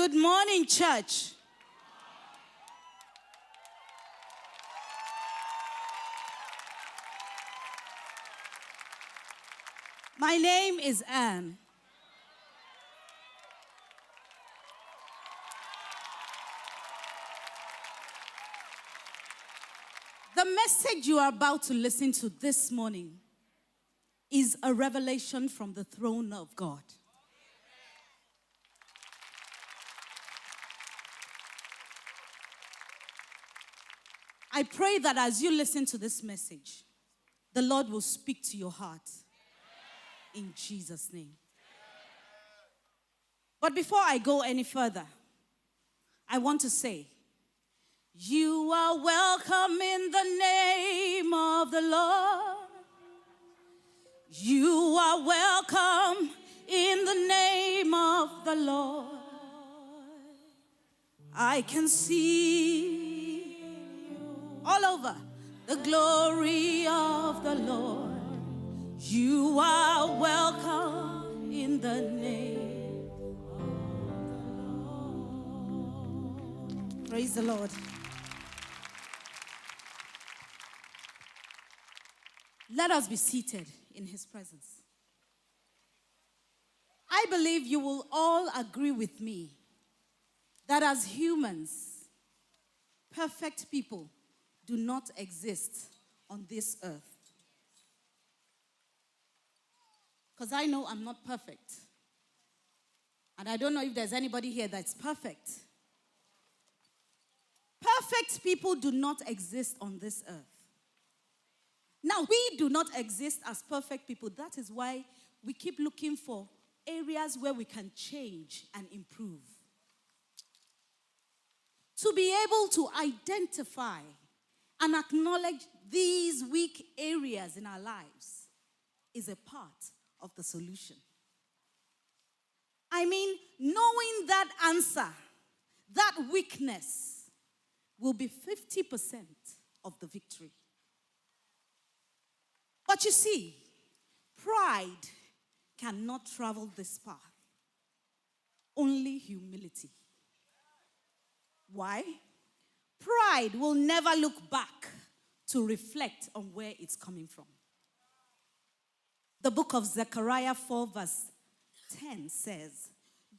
Good morning, church. My name is Anne. The message you are about to listen to this morning is a revelation from the throne of God. I pray that as you listen to this message, the Lord will speak to your heart in Jesus' name. But before I go any further, I want to say, you are welcome in the name of the Lord. You are welcome in the name of the Lord. I can see all over the glory of the Lord. You are welcome in the name of the Lord. Praise the Lord. Let us be seated in his presence. I believe you will all agree with me that as humans, perfect people do not exist on this earth. Because I know I'm not perfect. And I don't know if there's anybody here that's perfect. Perfect people do not exist on this earth. Now, we do not exist as perfect people. That is why we keep looking for areas where we can change and improve. To be able to identify and acknowledge these weak areas in our lives is a part of the solution. I mean, knowing that answer, that weakness, will be 50% of the victory. But you see, pride cannot travel this path. Only humility. Why? Pride will never look back to reflect on where it's coming from. The book of Zechariah 4 verse 10 says,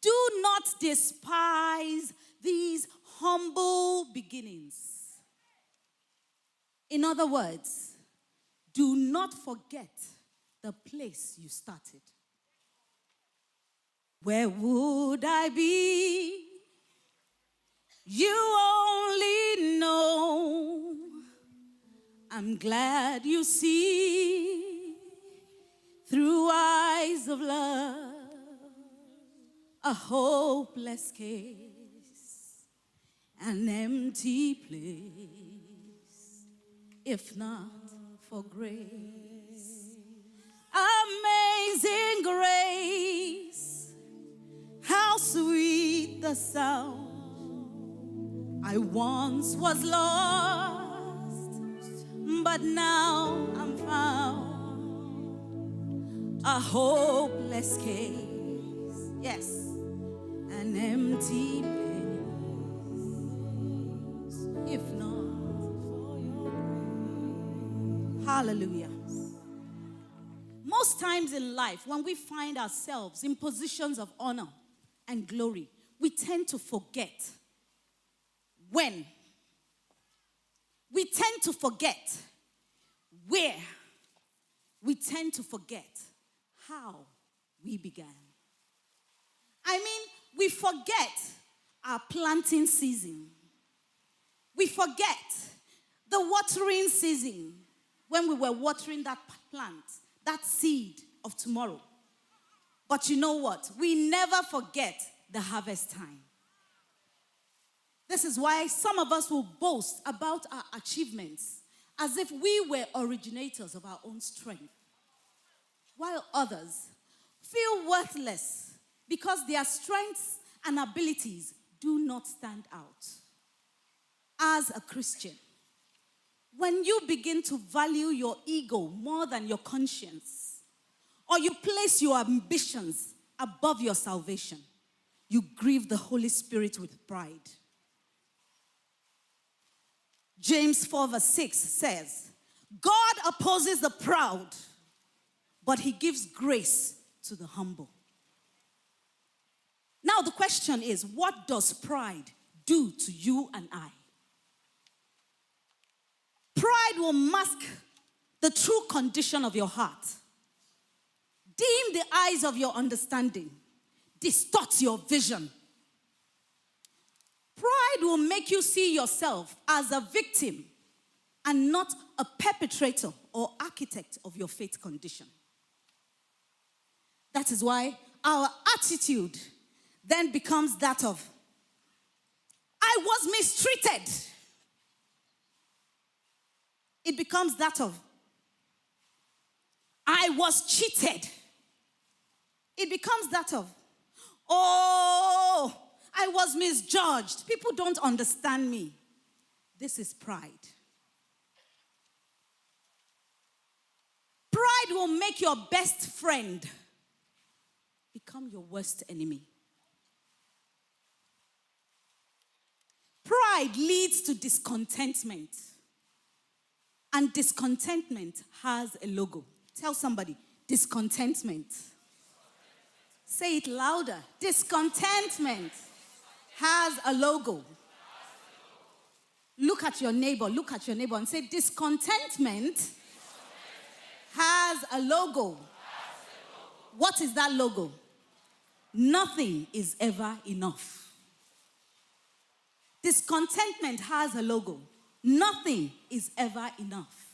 do not despise these humble beginnings. In other words, do not forget the place you started. Where would I be? You only know. I'm glad you see through eyes of love a hopeless case, an empty place, if not for grace. Amazing grace, how sweet the sound. I once was lost, but now I'm found. A hopeless case, yes, an empty place, if not for your grace. Hallelujah. Most times in life, when we find ourselves in positions of honor and glory, we tend to forget when. We tend to forget where. We tend to forget how we began. I mean, we forget our planting season. We forget the watering season when we were watering that plant, that seed of tomorrow. But you know what? We never forget the harvest time. This is why some of us will boast about our achievements as if we were originators of our own strength, while others feel worthless because their strengths and abilities do not stand out. As a Christian, when you begin to value your ego more than your conscience, or you place your ambitions above your salvation, you grieve the Holy Spirit with pride. James 4 verse 6 says, God opposes the proud, but he gives grace to the humble. Now the question is, what does pride do to you and I? Pride will mask the true condition of your heart, dim the eyes of your understanding, distort your vision. Pride will make you see yourself as a victim and not a perpetrator or architect of your faith condition. That is why our attitude then becomes that of, I was mistreated. It becomes that of, I was cheated. It becomes that of, oh, I was misjudged. People don't understand me. This is pride. Pride will make your best friend become your worst enemy. Pride leads to discontentment. And discontentment has a logo. Tell somebody, discontentment. Say it louder. Discontentment has a logo. Look at your neighbor and say, discontentment has a logo. What is that logo? Nothing is ever enough. Discontentment has a logo. Nothing is ever enough.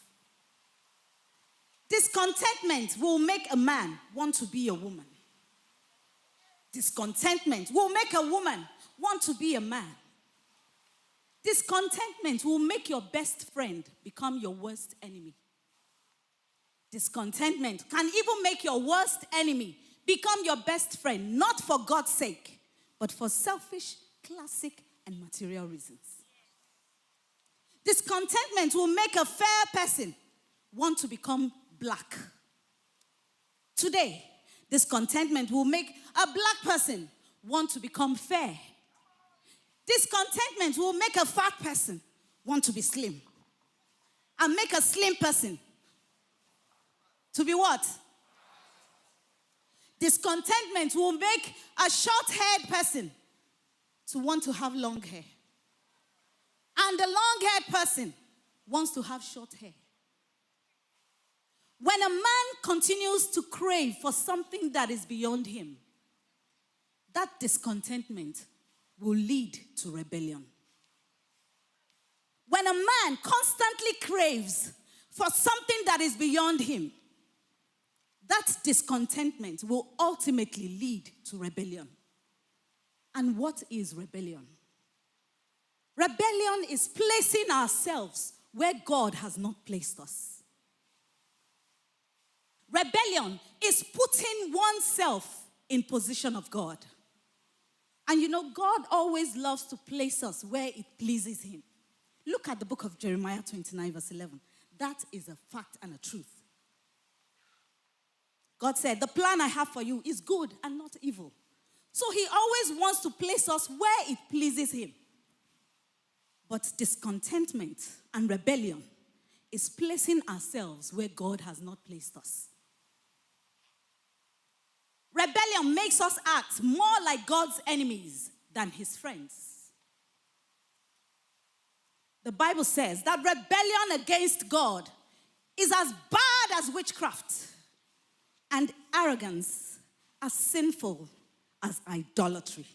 Discontentment will make a man want to be a woman. Discontentment will make a woman want to be a man. Discontentment will make your best friend become your worst enemy. Discontentment can even make your worst enemy become your best friend, not for God's sake, but for selfish, classic, and material reasons. Discontentment will make a fair person want to become black. Today, discontentment will make a black person want to become fair. Discontentment will make a fat person want to be slim. And make a slim person to be what? Discontentment will make a short-haired person to want to have long hair. And the long-haired person wants to have short hair. When a man continues to crave for something that is beyond him, that discontentment will lead to rebellion. When a man constantly craves for something that is beyond him, that discontentment will ultimately lead to rebellion. And what is rebellion? Rebellion is placing ourselves where God has not placed us. Rebellion is putting oneself in position of God. And you know, God always loves to place us where it pleases him. Look at the book of Jeremiah 29 verse 11. That is a fact and a truth. God said, the plan I have for you is good and not evil. So he always wants to place us where it pleases him. But discontentment and rebellion is placing ourselves where God has not placed us. Rebellion makes us act more like God's enemies than his friends. The Bible says that rebellion against God is as bad as witchcraft, and arrogance as sinful as idolatry.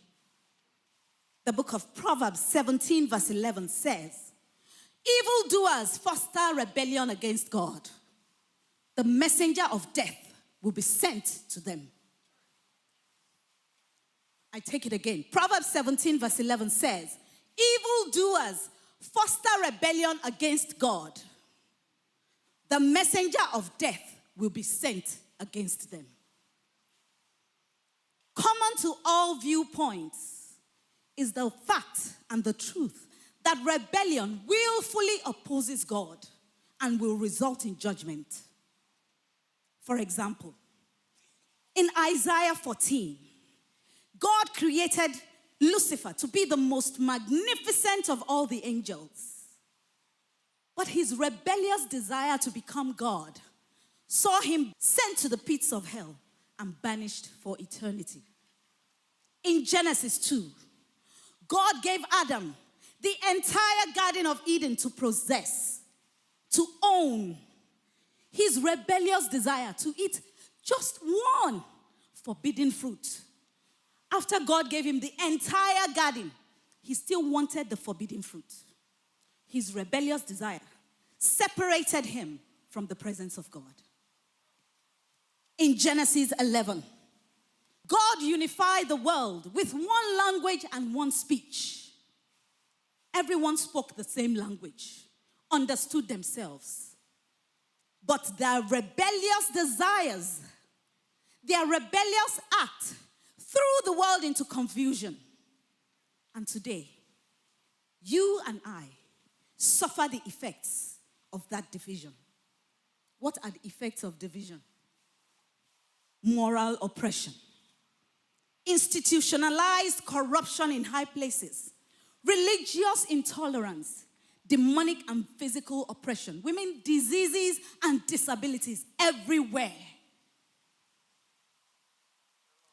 The book of Proverbs 17 verse 11 says, evildoers foster rebellion against God. The messenger of death will be sent to them. I take it again. Proverbs 17 verse 11 says, evildoers foster rebellion against God. The messenger of death will be sent against them. Common to all viewpoints is the fact and the truth that rebellion willfully opposes God and will result in judgment. For example, in Isaiah 14, God created Lucifer to be the most magnificent of all the angels. But his rebellious desire to become God saw him sent to the pits of hell and banished for eternity. In Genesis 2, God gave Adam the entire Garden of Eden to possess, to own. His rebellious desire to eat just one forbidden fruit. After God gave him the entire garden, he still wanted the forbidden fruit. His rebellious desire separated him from the presence of God. In Genesis 11, God unified the world with one language and one speech. Everyone spoke the same language, understood themselves. But their rebellious desires, their rebellious act threw the world into confusion. And today, you and I suffer the effects of that division. What are the effects of division? Moral oppression, institutionalized corruption in high places, religious intolerance, demonic and physical oppression, women, diseases and disabilities everywhere.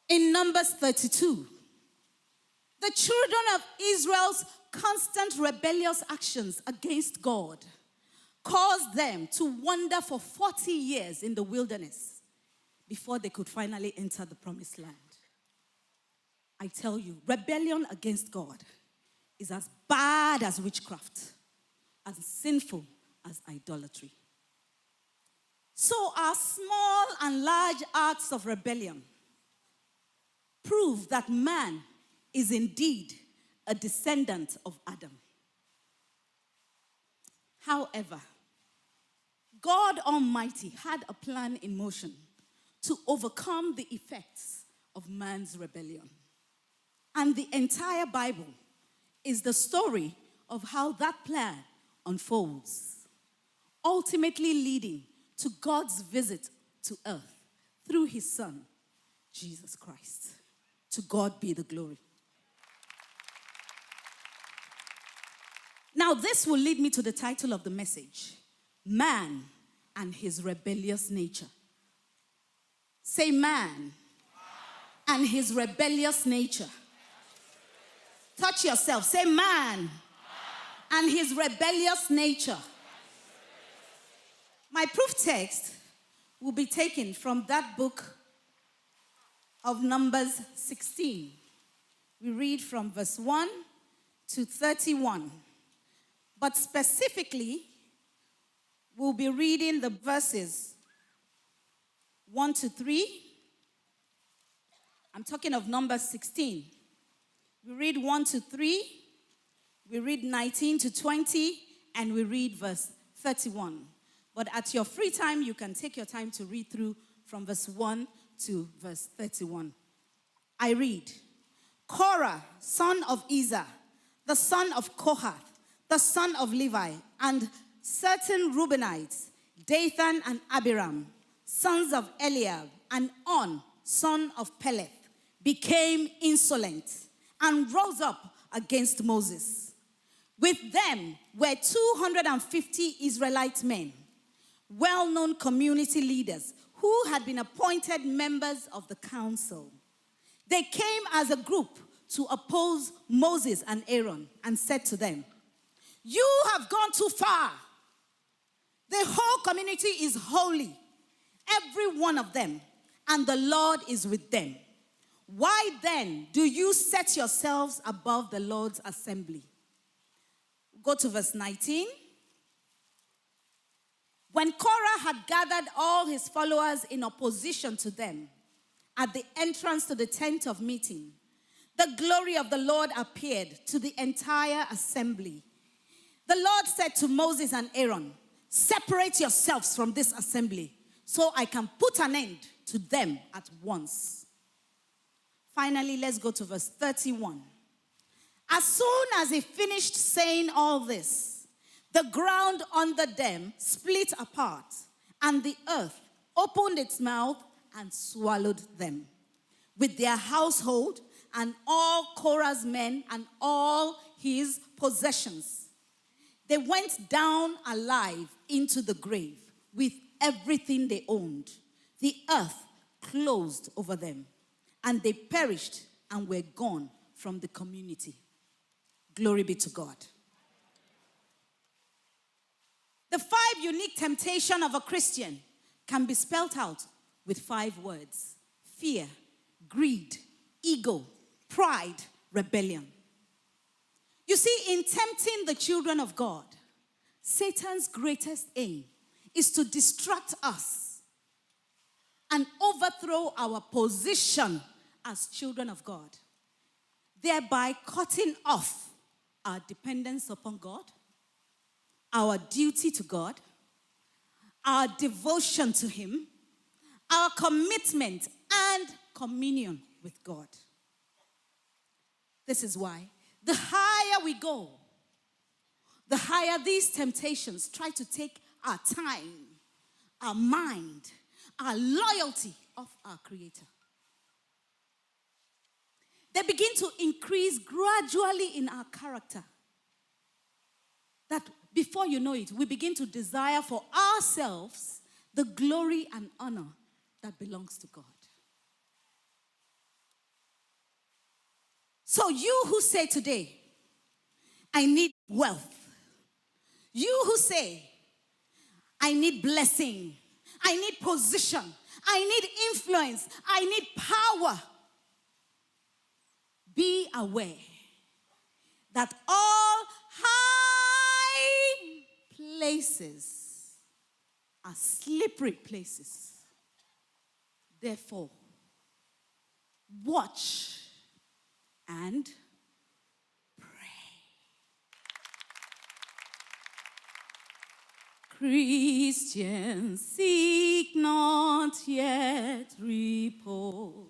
In Numbers 32, the children of Israel's constant rebellious actions against God caused them to wander for 40 years in the wilderness before they could finally enter the promised land. I tell you, rebellion against God is as bad as witchcraft, as sinful as idolatry. So our small and large acts of rebellion prove that man is indeed a descendant of Adam. However, God Almighty had a plan in motion to overcome the effects of man's rebellion. And the entire Bible is the story of how that plan unfolds, ultimately leading to God's visit to earth through his Son, Jesus Christ. To God be the glory. Now, this will lead me to the title of the message, Man and His Rebellious Nature. Say man and his rebellious nature. Touch yourself. Say man and his rebellious nature. My proof text will be taken from that book of Numbers 16. We read from verse 1 to 31. But specifically, we'll be reading the verses 1 to 3. I'm talking of Numbers 16. We read 1 to 3. We read 19 to 20. And we read verse 31. But at your free time, you can take your time to read through from verse 1 to verse 31. I read, Korah, son of Izhar, the son of Kohath, the son of Levi, and certain Reubenites, Dathan and Abiram, sons of Eliab, and On, son of Peleth, became insolent and rose up against Moses. With them were 250 Israelite men, well-known community leaders who had been appointed members of the council. They came as a group to oppose Moses and Aaron and said to them, "You have gone too far. The whole community is holy, every one of them, and the Lord is with them. Why then do you set yourselves above the Lord's assembly?" Go to verse 19. When Korah had gathered all his followers in opposition to them at the entrance to the tent of meeting, the glory of the Lord appeared to the entire assembly. The Lord said to Moses and Aaron, "Separate yourselves from this assembly so I can put an end to them at once." Finally, let's go to verse 31. As soon as he finished saying all this, the ground under them split apart, and the earth opened its mouth and swallowed them, with their household and all Korah's men and all his possessions. They went down alive into the grave with everything they owned. The earth closed over them, and they perished and were gone from the community. Glory be to God. The 5 unique temptations of a Christian can be spelled out with 5 words: fear, greed, ego, pride, rebellion. You see, in tempting the children of God, Satan's greatest aim is to distract us and overthrow our position as children of God, thereby cutting off our dependence upon God, our duty to God, our devotion to Him, our commitment and communion with God. This is why the higher we go, the higher these temptations try to take our time, our mind, our loyalty off our Creator. They begin to increase gradually in our character. That before you know it, we begin to desire for ourselves the glory and honor that belongs to God. So you who say today, I need wealth. You who say, I need blessing. I need position. I need influence. I need power. Be aware that all high places are slippery places. Therefore, watch and pray. Christians, seek not yet repose.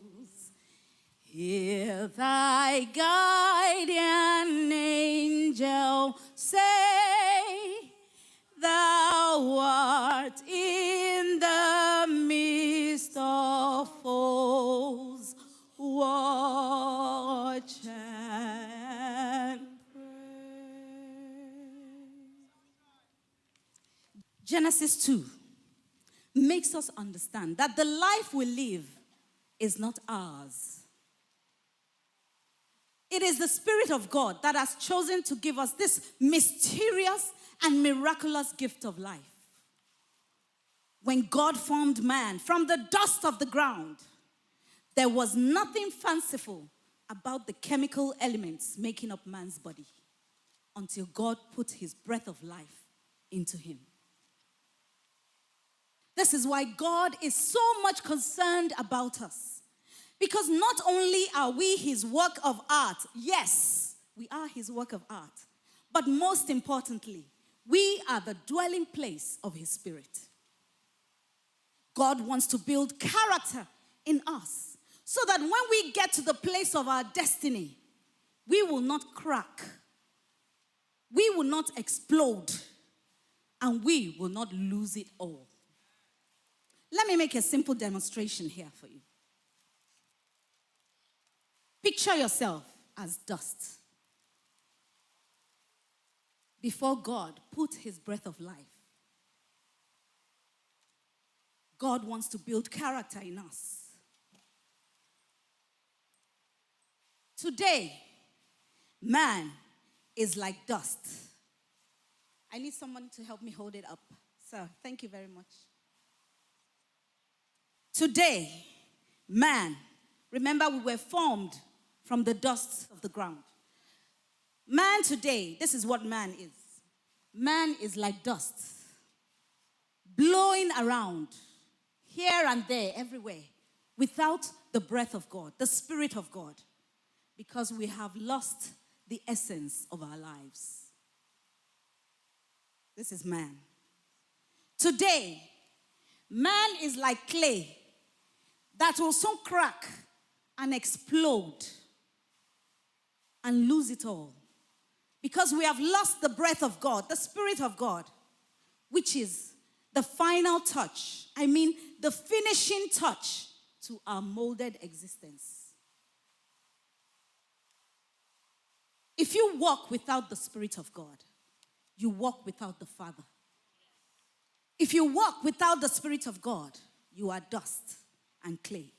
Hear thy guardian angel say, thou art in the midst of foes. Watch and pray. Genesis 2 makes us understand that the life we live is not ours. It is the Spirit of God that has chosen to give us this mysterious and miraculous gift of life. When God formed man from the dust of the ground, there was nothing fanciful about the chemical elements making up man's body until God put his breath of life into him. This is why God is so much concerned about us. Because not only are we his work of art, yes, we are his work of art, but most importantly, we are the dwelling place of his Spirit. God wants to build character in us so that when we get to the place of our destiny, we will not crack, we will not explode, and we will not lose it all. Let me make a simple demonstration here for you. Picture yourself as dust before God put his breath of life. God wants to build character in us. Today, man is like dust. I need someone to help me hold it up. Sir, thank you very much. Today, man, remember we were formed from the dust of the ground. Man today, this is what man is. Man is like dust, blowing around here and there, everywhere, without the breath of God, the Spirit of God, because we have lost the essence of our lives. This is man. Today, man is like clay that will soon crack and explode and lose it all. Because we have lost the breath of God, the Spirit of God, which is the final touch. I mean, the finishing touch to our molded existence. If you walk without the Spirit of God, you walk without the Father. If you walk without the Spirit of God, you are dust and clay.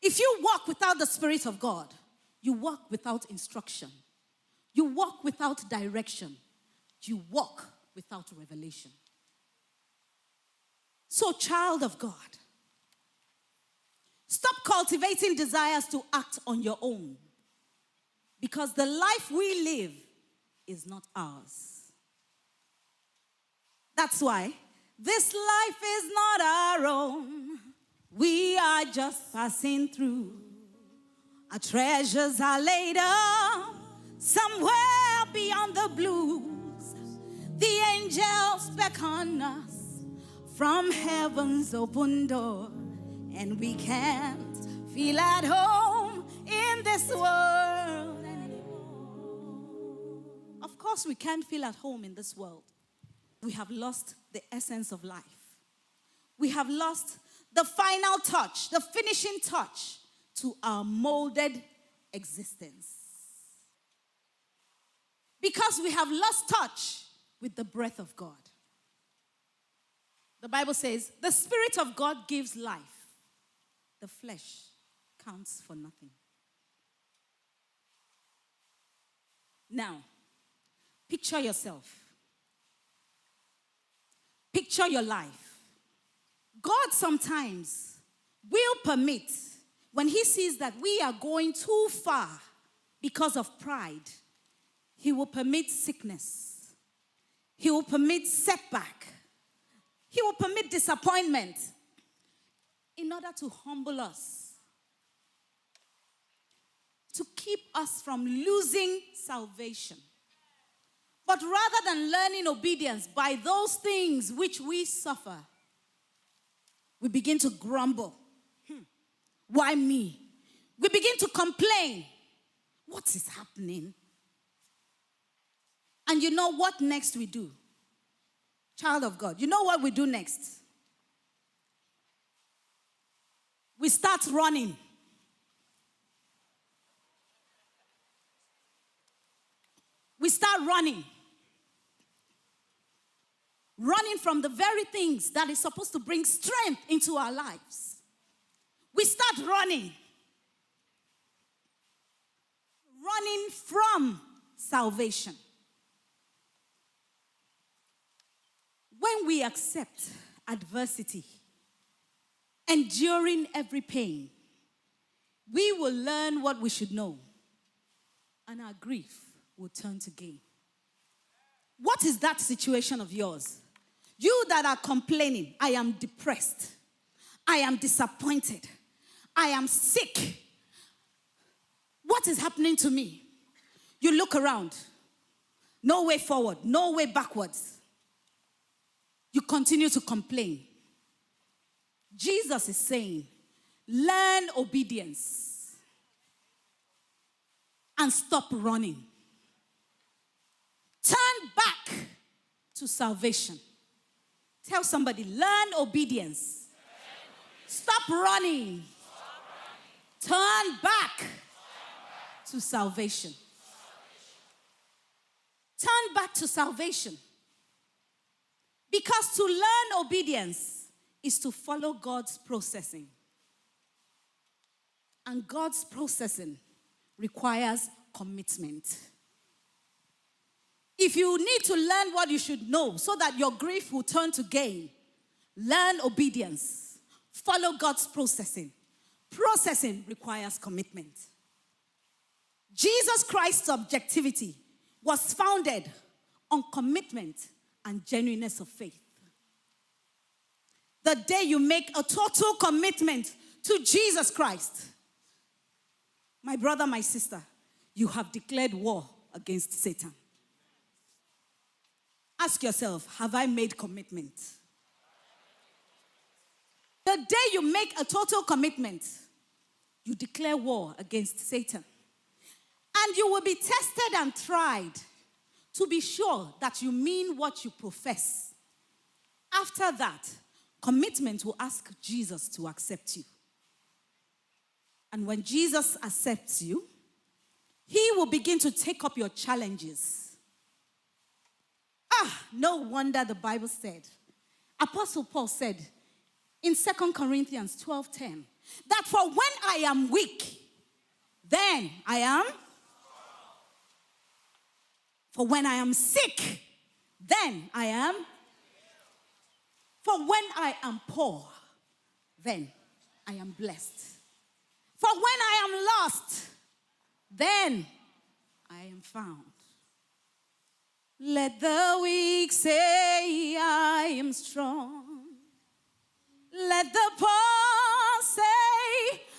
If you walk without the Spirit of God, you walk without instruction. You walk without direction. You walk without revelation. So, child of God, stop cultivating desires to act on your own, because the life we live is not ours. That's why this life is not our own. We are just passing through. Our treasures are laid up somewhere beyond the blues. The angels beckon us from heaven's open door, and we can't feel at home in this world anymore. Of course, we can't feel at home in this world. We have lost the essence of life. We have lost the final touch, the finishing touch to our molded existence. Because we have lost touch with the breath of God. The Bible says, the Spirit of God gives life. The flesh counts for nothing. Now, picture yourself. Picture your life. God sometimes will permit, when he sees that we are going too far because of pride, he will permit sickness. He will permit setback. He will permit disappointment in order to humble us, to keep us from losing salvation. But rather than learning obedience by those things which we suffer, we begin to grumble. Why me? We begin to complain. What is happening? And you know what next we do? Child of God, you know what we do next? We start running. We start running. Running from the very things that is supposed to bring strength into our lives. We start running. Running from salvation. When we accept adversity, enduring every pain, we will learn what we should know, and our grief will turn to gain. What is that situation of yours? You that are complaining, I am depressed, I am disappointed, I am sick. What is happening to me? You look around, no way forward, no way backwards. You continue to complain. Jesus is saying, learn obedience and stop running. Turn back to salvation. Tell somebody, learn obedience. Stop running. Turn back to salvation. Turn back to salvation. Because to learn obedience is to follow God's processing. And God's processing requires commitment. If you need to learn what you should know so that your grief will turn to gain, learn obedience. Follow God's processing. Processing requires commitment. Jesus Christ's objectivity was founded on commitment and genuineness of faith. The day you make a total commitment to Jesus Christ, my brother, my sister, you have declared war against Satan. Ask yourself, have I made commitment? The day you make a total commitment, you declare war against Satan. And you will be tested and tried to be sure that you mean what you profess. After that, commitment will ask Jesus to accept you. And when Jesus accepts you, He will begin to take up your challenges. No wonder the Bible said, Apostle Paul said in 2 Corinthians 12:10, that for when I am weak, then I am. For when I am sick, then I am. For when I am poor, then I am blessed. For when I am lost, then I am found. Let the weak say I am strong. Let the poor say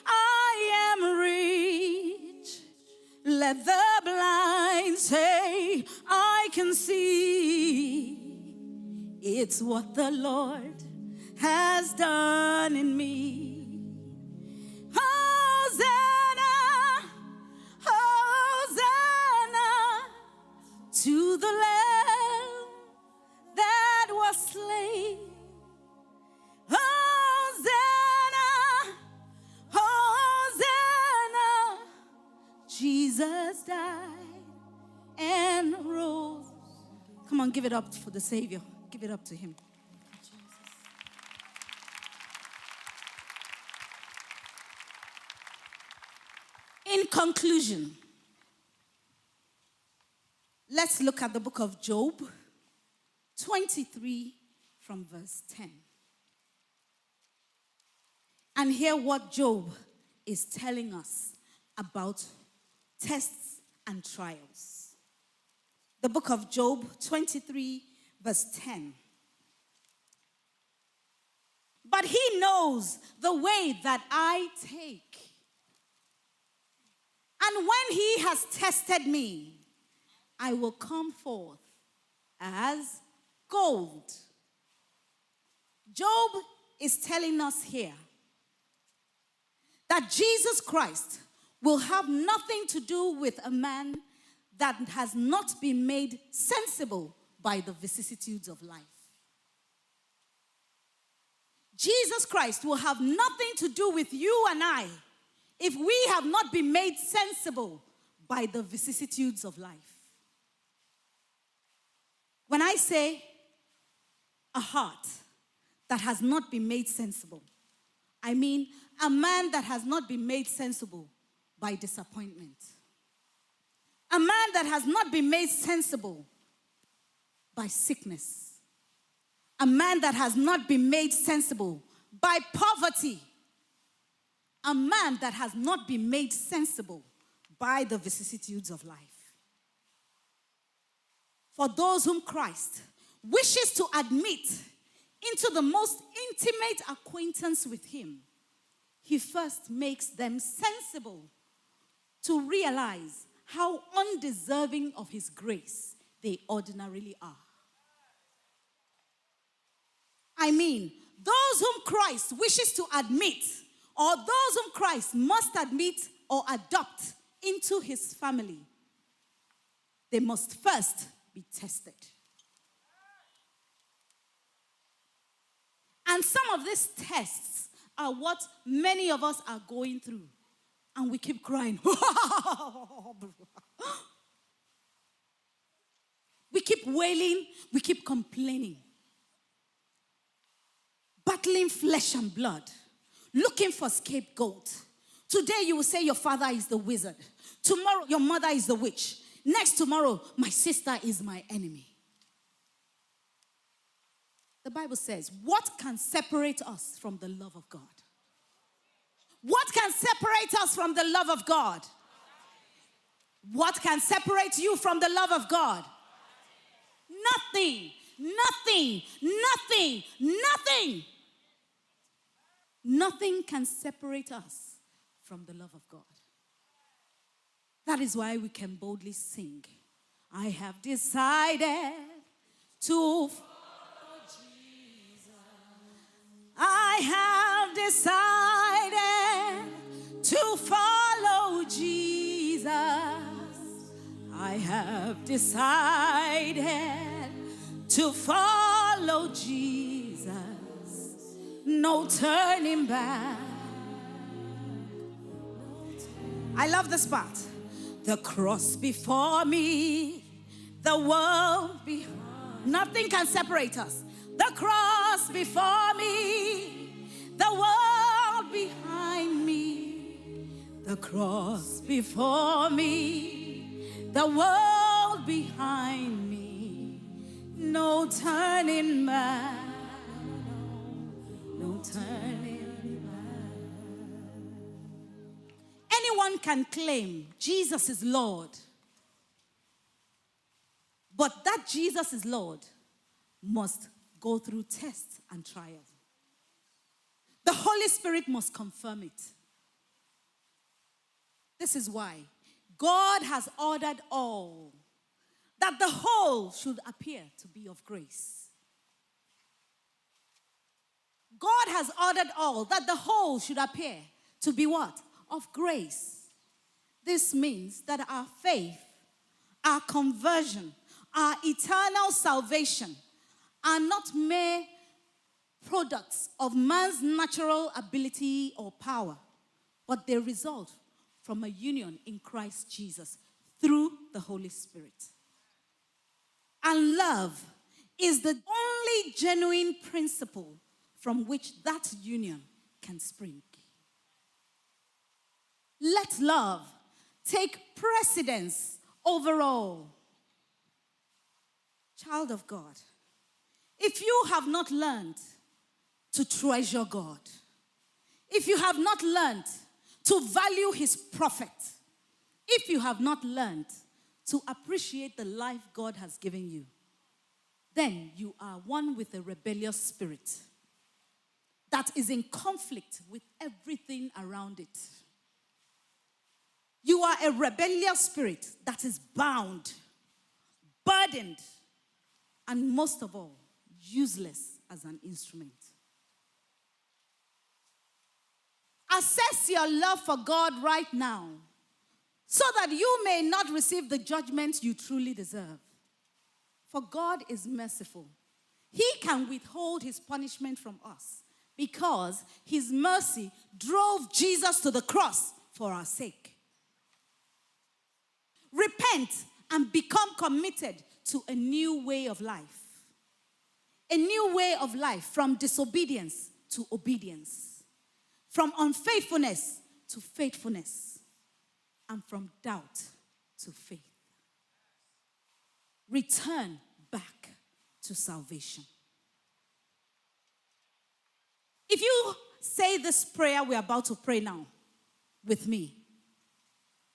I am rich. Let the blind say I can see. It's what the Lord has done in me. Hosanna, Hosanna to the Lamb that was slain. Hosanna, Hosanna, Jesus died and rose. Come on, give it up for the Savior. Give it up to him. In conclusion, let's look at the book of Job 23 from verse 10. And hear what Job is telling us about tests and trials. The book of Job 23 verse 10. But he knows the way that I take. And when he has tested me, I will come forth as gold. Job is telling us here that Jesus Christ will have nothing to do with a man that has not been made sensible by the vicissitudes of life. Jesus Christ will have nothing to do with you and I if we have not been made sensible by the vicissitudes of life. When I say a heart that has not been made sensible, I mean a man that has not been made sensible by disappointment. A man that has not been made sensible by sickness. A man that has not been made sensible by poverty. A man that has not been made sensible by the vicissitudes of life. For those whom Christ wishes to admit into the most intimate acquaintance with him, he first makes them sensible to realize how undeserving of his grace they ordinarily are. I mean, those whom Christ wishes to admit, or those whom Christ must admit or adopt into his family, they must first be tested. And some of these tests are what many of us are going through. And we keep crying. We keep wailing. We keep complaining. Battling flesh and blood. Looking for scapegoat. Today you will say your father is the wizard. Tomorrow your mother is the witch. Next tomorrow, my sister is my enemy. The Bible says, what can separate us from the love of God? What can separate us from the love of God? What can separate you from the love of God? Nothing, nothing, nothing, nothing. Nothing can separate us from the love of God. That is why we can boldly sing, I have decided to follow Jesus. I have decided to follow Jesus. I have decided to follow Jesus. No turning back. I love this part. The cross before me, the world behind. Nothing can separate us. The cross before me, the world behind me. The cross before me, the world behind me. No turning back, no turning back. Anyone can claim Jesus is Lord, but that Jesus is Lord must go through tests and trials. The Holy Spirit must confirm it. This is why God has ordered all, that the whole should appear to be of grace. God has ordered all, that the whole should appear to be what? Of grace. This means that our faith, our conversion, our eternal salvation are not mere products of man's natural ability or power, but they result from a union in Christ Jesus through the Holy Spirit. And love is the only genuine principle from which that union can spring. Let love take precedence over all. Child of God, if you have not learned to treasure God, if you have not learned to value his prophet, if you have not learned to appreciate the life God has given you, then you are one with a rebellious spirit that is in conflict with everything around it. You are a rebellious spirit that is bound, burdened, and most of all, useless as an instrument. Assess your love for God right now so that you may not receive the judgment you truly deserve. For God is merciful. He can withhold his punishment from us because his mercy drove Jesus to the cross for our sake. Repent and become committed to a new way of life. A new way of life from disobedience to obedience. From unfaithfulness to faithfulness. And from doubt to faith. Return back to salvation. If you say this prayer we're about to pray now with me,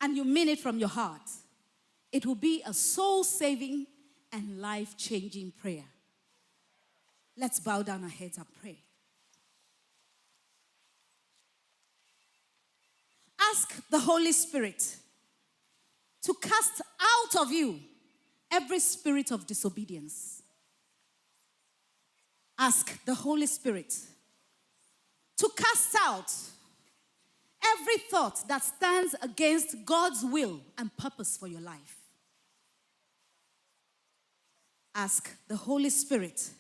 and you mean it from your heart, it will be a soul-saving and life-changing prayer. Let's bow down our heads and pray. Ask the Holy Spirit to cast out of you every spirit of disobedience. Ask the Holy Spirit to cast out every thought that stands against God's will and purpose for your life. Ask the Holy Spirit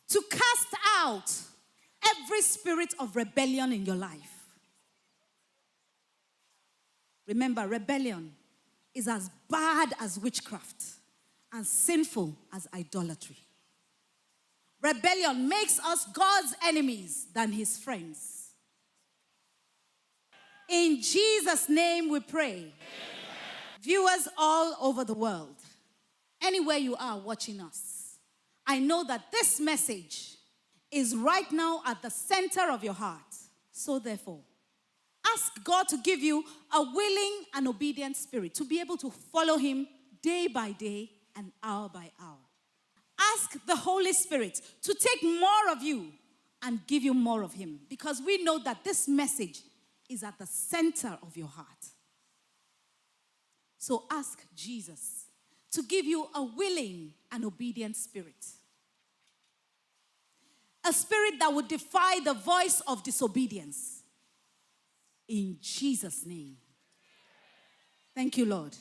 to cast out every spirit of rebellion in your life. Remember, rebellion is as bad as witchcraft and sinful as idolatry. Rebellion makes us God's enemies than his friends. In Jesus' name we pray. Amen. Viewers all over the world, anywhere you are watching us, I know that this message is right now at the center of your heart. So therefore, ask God to give you a willing and obedient spirit to be able to follow him day by day and hour by hour. Ask the Holy Spirit to take more of you and give you more of him, because we know that this message is at the center of your heart. So ask Jesus to give you a willing and obedient spirit. A spirit that would defy the voice of disobedience. In Jesus' name. Thank you, Lord.